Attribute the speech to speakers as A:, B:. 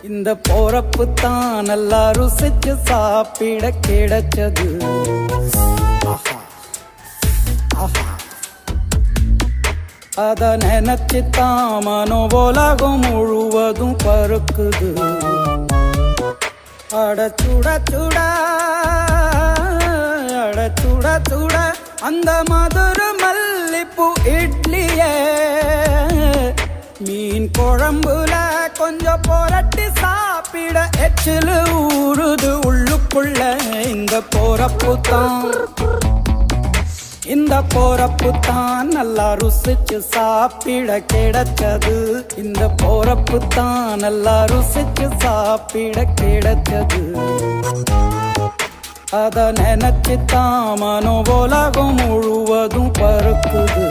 A: இந்த போறப்பு தான் நல்லா ருசிச்சு சாப்பிட கிடைச்சது. அத நினைச்சு தான் மனோ உலகம் முழுவதும் பருக்குது. அட சுட சுட அட சுட சுட அந்த மதுர மல்லிப்பூ இட்லியே மீன் குழம்புல கொஞ்சம் புரட்டி சாப்பிட எச்சிலு ஊறுது உள்ளுக்குள்ள. இந்த போறப்பு தான் நல்லா ருசிச்சு சாப்பிட கிடைச்சது. இந்த போறப்பு தான் நல்லா ருசிச்சு சாப்பிட கிடைச்சது. அத நினைச்சு தான் மனோ உலகம் முழுவதும் பருக்குது.